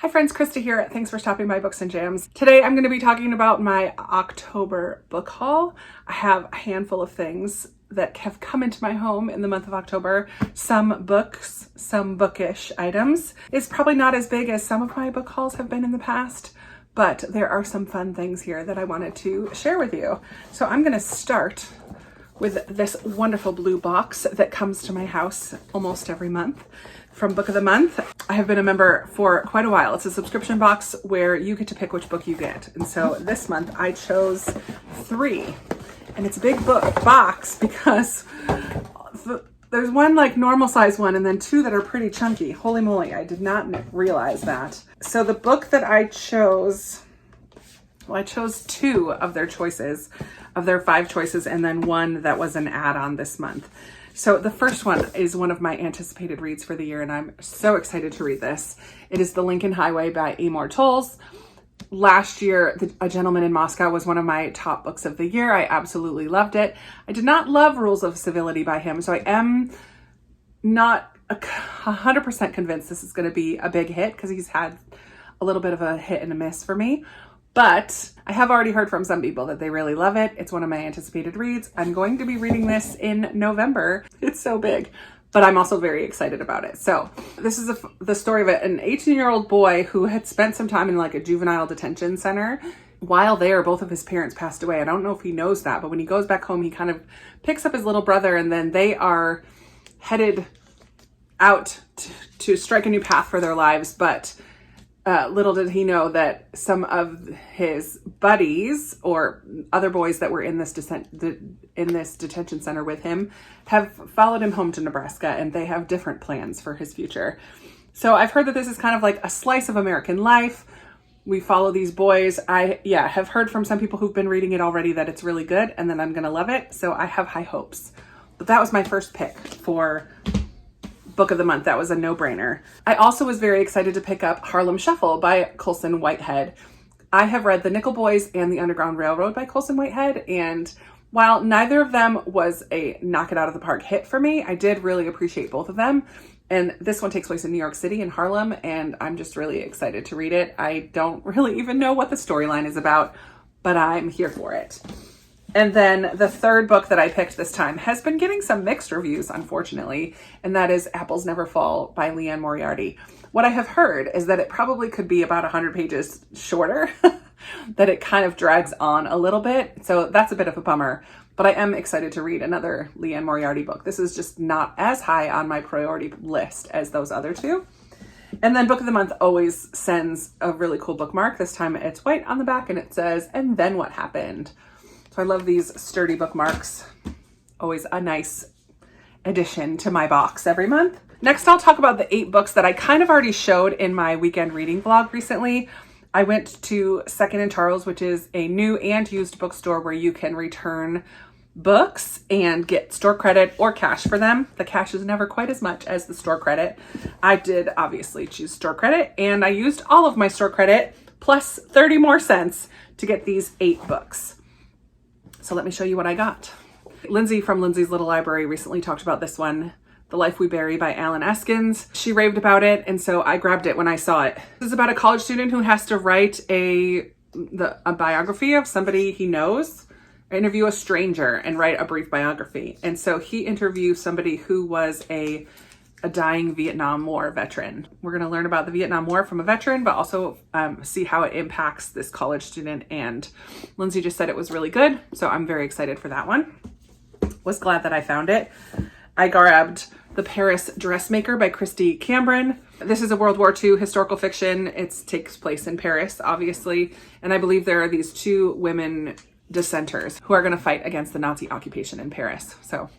Hi friends, Krista here. Thanks for stopping by Books and Jams. Today I'm going to be talking about my October book haul. I have a handful of things that have come into my home in the month of October. Some books, some bookish items. It's probably not as big as some of my book hauls have been in the past, but there are some fun things here that I wanted to share with you. So I'm going to start with this wonderful blue box that comes to my house almost every month from Book of the Month. I have been a member for quite a while. It's a subscription box where you get to pick which book you get. And so this month I chose 3. And it's a big box because there's one like normal size one and then 2 that are pretty chunky. Holy moly, I did not realize that. So the book that I chose, I chose 2 of their choices, of their 5 choices, and then one that was an add-on this month. So the first one is one of my anticipated reads for the year, and I'm so excited to read this. It is The Lincoln Highway by Amor Towles. Last year, A Gentleman in Moscow was one of my top books of the year. I absolutely loved it. I did not love Rules of Civility by him, so I am not 100% convinced this is going to be a big hit because he's had a little bit of a hit and a miss for me. But I have already heard from some people that they really love it. It's one of my anticipated reads. I'm going to be reading this in November. It's so big, but I'm also very excited about it. So this is the story of an 18-year-old boy who had spent some time in like a juvenile detention center. While there, both of his parents passed away. I don't know if he knows that, but when he goes back home, he kind of picks up his little brother, and then they are headed out to strike a new path for their lives. But little did he know that some of his buddies or other boys that were in this detention center with him have followed him home to Nebraska, and they have different plans for his future. So I've heard that this is kind of like a slice of American life. We follow these boys. I have heard from some people who've been reading it already that it's really good and that I'm going to love it. So I have high hopes. But that was my first pick for Book of the Month. That was a no-brainer. I also was very excited to pick up Harlem Shuffle by Colson Whitehead. I have read The Nickel Boys and The Underground Railroad by Colson Whitehead, and while neither of them was a knock it out of the park hit for me, I did really appreciate both of them. And this one takes place in New York City, in Harlem, and I'm just really excited to read it. I don't really even know what the storyline is about, but I'm here for it. And then the third book that I picked this time has been getting some mixed reviews, unfortunately, and that is Apples Never Fall by Liane Moriarty. What I have heard is that it probably could be about 100 pages shorter, that it kind of drags on a little bit. So that's a bit of a bummer, but I am excited to read another Liane Moriarty book. This is just not as high on my priority list as those other 2. And then Book of the Month always sends a really cool bookmark. This time it's white on the back and it says, "And then what happened?" So I love these sturdy bookmarks. Always a nice addition to my box every month. Next, I'll talk about the 8 books that I kind of already showed in my weekend reading vlog recently. I went to Second and Charles, which is a new and used bookstore where you can return books and get store credit or cash for them. The cash is never quite as much as the store credit. I did obviously choose store credit, and I used all of my store credit plus 30 more cents to get these 8 books. So let me show you what I got. Lindsey from Lindsey's Little Library recently talked about this one, The Life We Bury by Alan Eskins. She raved about it, and so I grabbed it when I saw it. This is about a college student who has to write a biography of somebody he knows, interview a stranger and write a brief biography. And so he interviews somebody who was a dying Vietnam War veteran. We're going to learn about the Vietnam War from a veteran, but also see how it impacts this college student. And Lindsey just said it was really good, so I'm very excited for that one. Was glad that I found it. I grabbed The Paris Dressmaker by Christy Cambron. This is a World War II historical fiction. It takes place in Paris, obviously, and I believe there are these 2 women dissenters who are going to fight against the Nazi occupation in Paris. So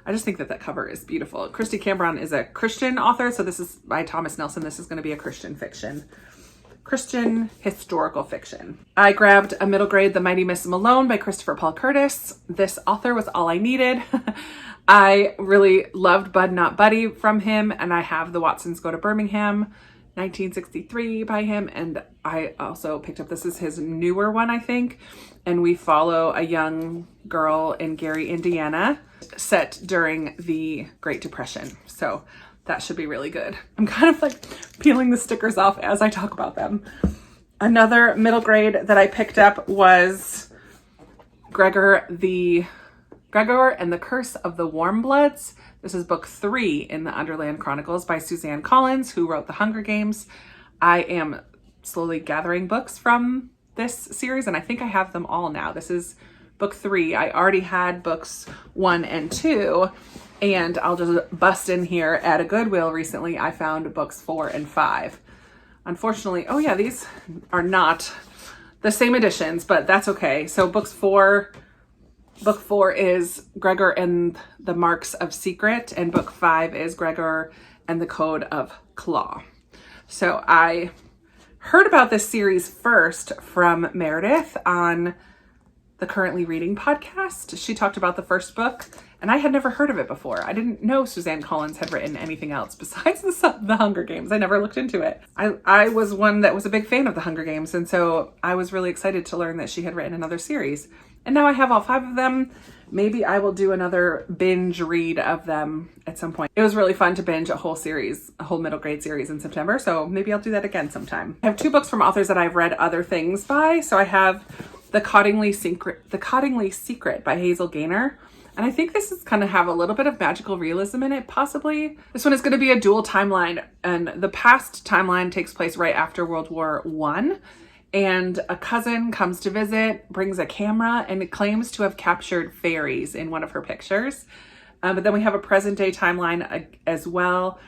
I just think that cover is beautiful. Christy Cambron is a Christian author, so this is by Thomas Nelson. This is going to be a Christian fiction. Christian historical fiction. I grabbed a middle grade, The Mighty Miss Malone by Christopher Paul Curtis. This author was all I needed. I really loved Bud Not Buddy from him, and I have The Watsons Go to Birmingham, 1963 by him, and I also picked up, this is his newer one, I think, and we follow a young girl in Gary, Indiana, set during the Great Depression. So That should be really good. I'm kind of like peeling the stickers off as I talk about them. Another middle grade that I picked up was Gregor and the Curse of the Warmbloods. This is book 3 in the Underland Chronicles by Suzanne Collins, who wrote The Hunger Games. I am slowly gathering books from this series, and I think I have them all now. This is book 3. I already had books 1 and 2, and I'll just bust in here at a Goodwill recently. I found books 4 and 5. Unfortunately, oh yeah, these are not the same editions, but that's okay. So book 4 is Gregor and the Marks of Secret, and book 5 is Gregor and the Code of Claw. So I heard about this series first from Meredith on the Currently Reading podcast. She talked about the first book, and I had never heard of it before. I didn't know Suzanne Collins had written anything else besides the Hunger Games. I never looked into it. I was one that was a big fan of the Hunger Games, and so I was really excited to learn that she had written another series. And now I have all 5 of them. Maybe I will do another binge read of them at some point. It was really fun to binge a whole series, a whole middle grade series in September, so maybe I'll do that again sometime. I have 2 books from authors that I've read other things by. So I have The Cottingley Secret by Hazel Gaynor. And I think this is going to have a little bit of magical realism in it, possibly. This one is going to be a dual timeline, and the past timeline takes place right after World War I. And a cousin comes to visit, brings a camera, and it claims to have captured fairies in one of her pictures. But then we have a present day timeline as well.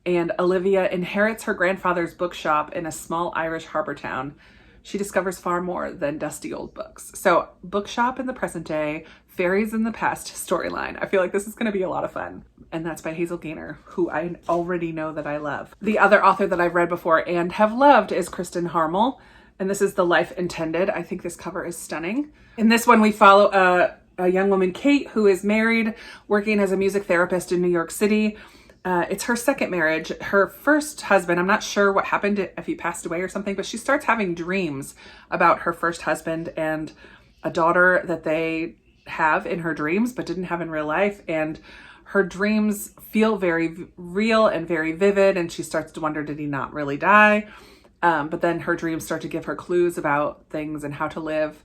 And Olivia inherits her grandfather's bookshop in a small Irish harbor town. She discovers far more than dusty old books. So bookshop in the present day, fairies in the past storyline. I feel like this is going to be a lot of fun. And that's by Hazel Gaynor, who I already know that I love. The other author that I've read before and have loved is Kristen Harmel. And this is The Life Intended. I think this cover is stunning. In this one, we follow a young woman, Kate, who is married, working as a music therapist in New York City. It's her second marriage. Her first husband, I'm not sure what happened, if he passed away or something, but she starts having dreams about her first husband and a daughter that they have in her dreams, but didn't have in real life. And her dreams feel very real and very vivid. And she starts to wonder, did he not really die? But then her dreams start to give her clues about things and how to live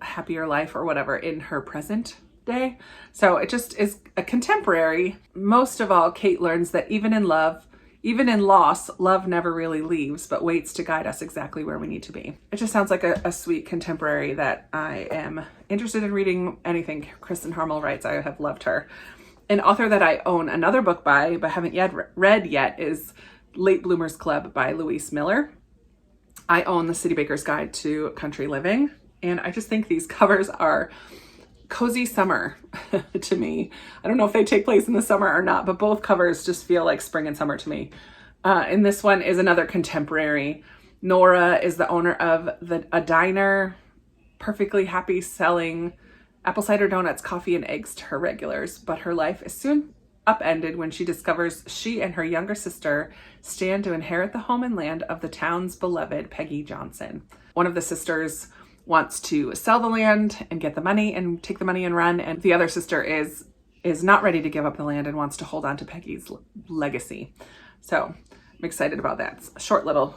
a happier life or whatever in her present day. So it just is a contemporary. Most of all, Kate learns that even in loss, love never really leaves, but waits to guide us exactly where we need to be. It just sounds like a sweet contemporary that I am interested in reading. Anything Kristen Harmel writes, I have loved her. An author that I own another book by, but haven't yet read yet, is Late Bloomers Club by Louise Miller. I own The City Baker's Guide to Country Living, and I just think these covers are cozy summer to me. I don't know if they take place in the summer or not, but both covers just feel like spring and summer to me. And this one is another contemporary. Nora is the owner of a diner, perfectly happy selling apple cider donuts, coffee, and eggs to her regulars, but her life is soon upended when she discovers she and her younger sister stand to inherit the home and land of the town's beloved Peggy Johnson. One of the sisters wants to sell the land and get the money and take the money and run, and the other sister is not ready to give up the land and wants to hold on to Peggy's legacy. So I'm excited about that. It's a short little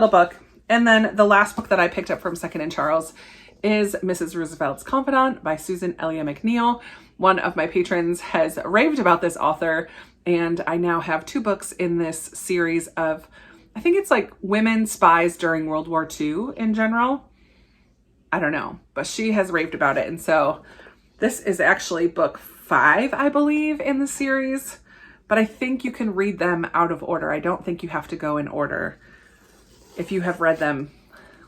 book. And then the last book that I picked up from Second & Charles is Mrs. Roosevelt's Confidant by Susan Elia McNeil. One of my patrons has raved about this author, and I now have 2 books in this series of, I think it's like women spies during World War II in general. I don't know, but she has raved about it. And so this is actually book 5, I believe, in the series, but I think you can read them out of order. I don't think you have to go in order. If you have read them,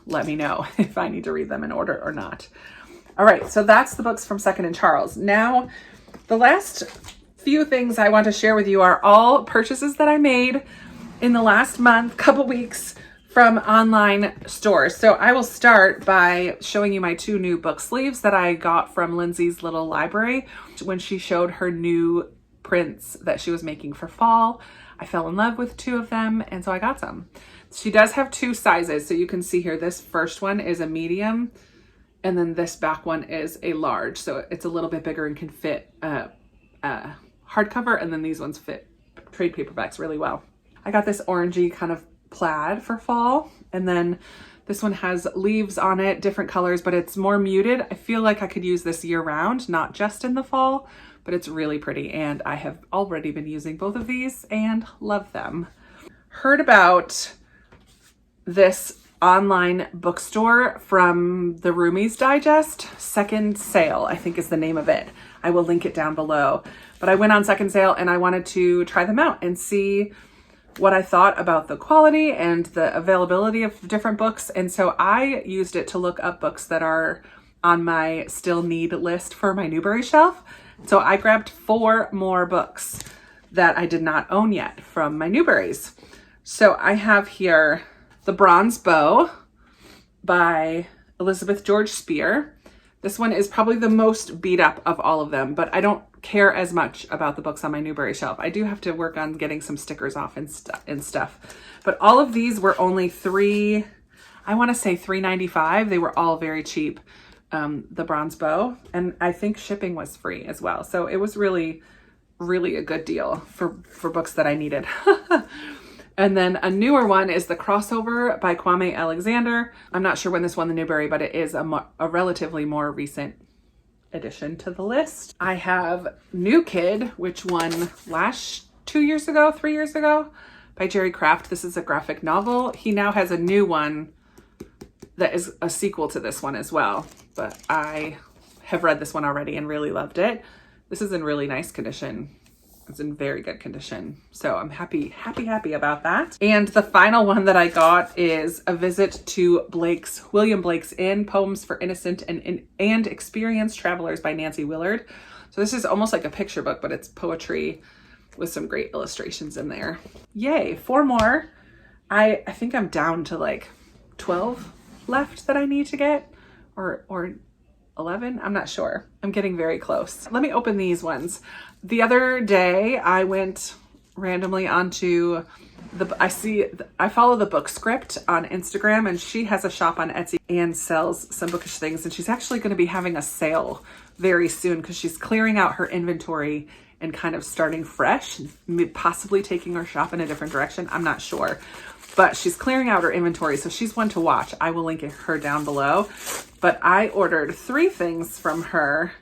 let me know if I need to read them in order or not. All right, so that's the books from Second & Charles. Now, the last few things I want to share with you are all purchases that I made in the last month, couple weeks, from online stores. So I will start by showing you my 2 new book sleeves that I got from Lindsey's little library when she showed her new prints that she was making for fall. I fell in love with 2 of them, and so I got some. She does have 2 sizes, so you can see here, this first one is a medium, and then this back one is a large. So it's a little bit bigger and can fit hardcover, and then these ones fit trade paperbacks really well. I got this orangey kind of plaid for fall, and then this one has leaves on it, different colors, but it's more muted. I feel like I could use this year round, not just in the fall, but it's really pretty, and I have already been using both of these and love them. Heard about this online bookstore from the Roomies Digest. Second Sale, I think is the name of it. I will link it down below. But I went on Second Sale and I wanted to try them out and see what I thought about the quality and the availability of different books. And so I used it to look up books that are on my still need list for my Newbery shelf. So I grabbed 4 more books that I did not own yet from my Newberys. So I have here The Bronze Bow by Elizabeth George Spear. This one is probably the most beat up of all of them, but I don't care as much about the books on my Newbery shelf. I do have to work on getting some stickers off and stuff. But all of these were only $3.95. They were all very cheap. The Bronze Bow, and I think shipping was free as well. So it was really, really a good deal for books that I needed. And then a newer one is The Crossover by Kwame Alexander. I'm not sure when this won the Newbery, but it is a relatively more recent addition to the list. I have New Kid, which won 3 years ago by Jerry Craft. This is a graphic novel. He now has a new one that is a sequel to this one as well, but I have read this one already and really loved it. This is in really nice condition. It's in very good condition. So I'm happy about that. And the final one that I got is A Visit to William Blake's Inn, Poems for Innocent and Experienced Travelers by Nancy Willard. So this is almost like a picture book, but it's poetry with some great illustrations in there. Yay, 4 more. I think I'm down to like 12 left that I need to get, or 11. I'm not sure. I'm getting very close. Let me open these ones. The other day I went randomly onto I follow the Book Script on Instagram, and she has a shop on Etsy and sells some bookish things, and she's actually going to be having a sale very soon because she's clearing out her inventory and kind of starting fresh, possibly taking her shop in a different direction. I'm not sure. But she's clearing out her inventory, so she's one to watch. I will link her down below. But I ordered 3 things from her,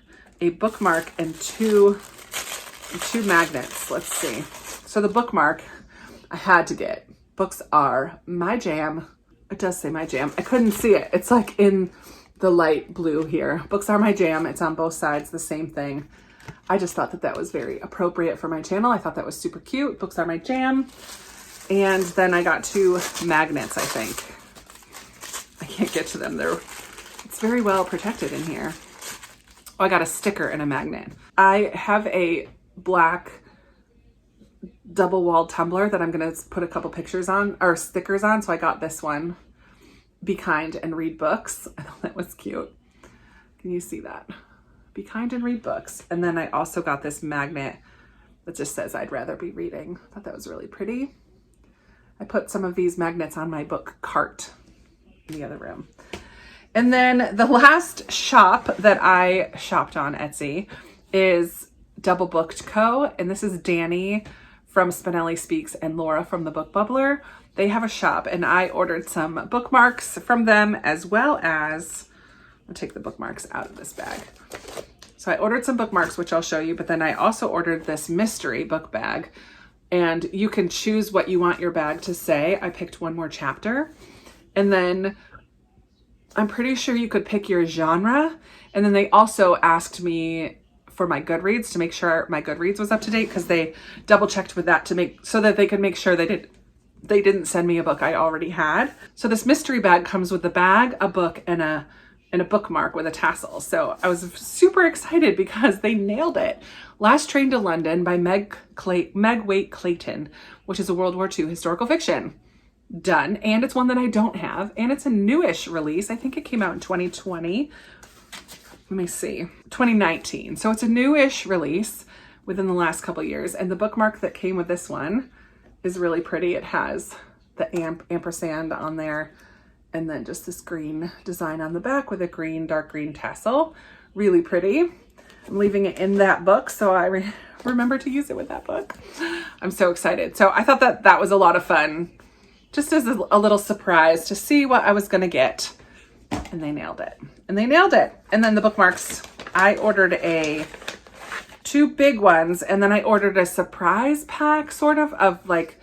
a bookmark and two magnets. Let's see. So the bookmark I had to get. Books are my jam. It does say my jam. I couldn't see it. It's like in the light blue here. Books are my jam. It's on both sides, the same thing. I just thought that was very appropriate for my channel. I thought that was super cute. Books are my jam. And then I got 2 magnets, I think. I can't get to them. It's very well protected in here. Oh, I got a sticker and a magnet. I have a black double-walled tumbler that I'm going to put a couple pictures on, or stickers on. So I got this one. Be kind and read books. I thought that was cute. Can you see that? Be kind and read books. And then I also got this magnet that just says I'd rather be reading. I thought that was really pretty. I put some of these magnets on my book cart in the other room. And then the last shop that I shopped on Etsy is Double Booked Co. And this is Danny from Spinelli Speaks and Laura from the Book Bubbler. They have a shop, and I ordered some bookmarks from them, as well as, I'll take the bookmarks out of this bag. So I ordered some bookmarks, which I'll show you, but then I also ordered this mystery book bag. And you can choose what you want your bag to say. I picked one more chapter. And then I'm pretty sure you could pick your genre. And then they also asked me for my Goodreads to make sure my Goodreads was up to date, because they double checked with that so that they could make sure they didn't send me a book I already had. So this mystery bag comes with the bag, a book, and a bookmark with a tassel. So I was super excited because they nailed it. Last Train to London by Meg Waite Clayton, which is a World War II historical fiction. Done. And it's one that I don't have. And it's a newish release. I think it came out in 2020. Let me see. 2019. So it's a newish release within the last couple years. And the bookmark that came with this one is really pretty. It has the ampersand on there, and then just this green design on the back with a dark green tassel. Really pretty. I'm leaving it in that book so I remember to use it with that book. I'm so excited. So I thought that that was a lot of fun, just as a little surprise to see what I was going to get. And they nailed it. And they nailed it. And then the bookmarks, I ordered two big ones, and then I ordered a surprise pack sort of like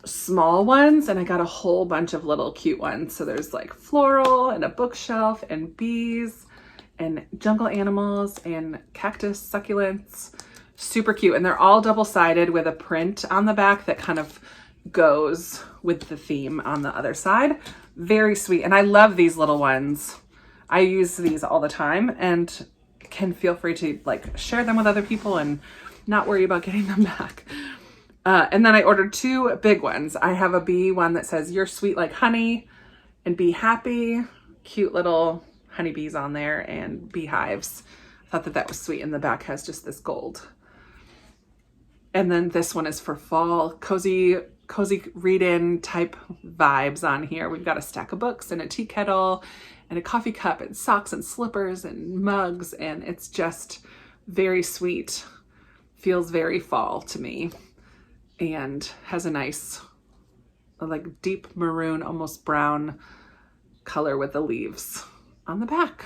small ones, and I got a whole bunch of little cute ones. So there's like floral and a bookshelf and bees and jungle animals and cactus succulents. Super cute. And they're all double-sided with a print on the back that kind of goes with the theme on the other side. Very sweet. And I love these little ones. I use these all the time and can feel free to like share them with other people and not worry about getting them back. And then I ordered two big ones. I have a bee one that says, "You're sweet like honey," and "Be happy." Cute little honeybees on there and beehives. I thought that was sweet. And the back has just this gold. And then this one is for fall, cozy read-in type vibes on here. We've got a stack of books and a tea kettle and a coffee cup and socks and slippers and mugs. And it's just very sweet. Feels very fall to me. And has a nice, like deep maroon, almost brown color with the leaves on the back.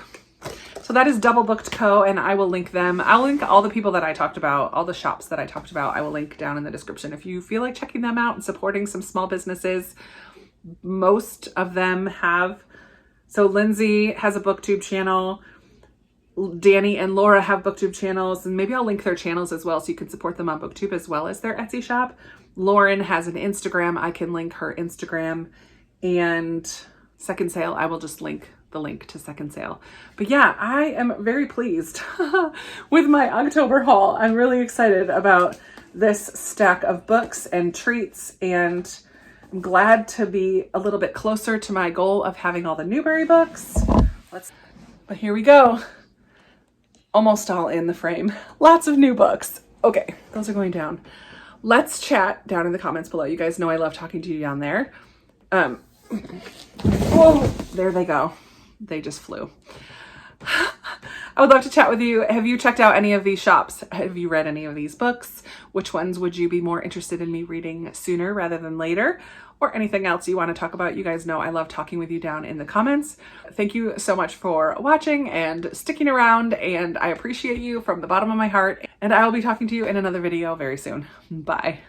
So that is Double Booked Co. And I will link them. I'll link all the people that I talked about, all the shops that I talked about. I will link down in the description if you feel like checking them out and supporting some small businesses. Most of them have. So Lindsey has a booktube channel. Danny and Laura have booktube channels, and maybe I'll link their channels as well so you can support them on booktube as well as their Etsy shop. Lauren has an Instagram. I can link her Instagram. And Second Sale, I will just link the link to Second Sale. But yeah, I am very pleased with my October haul. I'm really excited about this stack of books and treats, and I'm glad to be a little bit closer to my goal of having all the Newbery books. But here we go. Almost all in the frame. Lots of new books. Okay, those are going down. Let's chat down in the comments below. You guys know I love talking to you down there. Oh, there they go. They just flew. I would love to chat with you. Have you checked out any of these shops? Have you read any of these books? Which ones would you be more interested in me reading sooner rather than later? Or anything else you want to talk about? You guys know I love talking with you down in the comments. Thank you so much for watching and sticking around, and I appreciate you from the bottom of my heart. And I will be talking to you in another video very soon. Bye.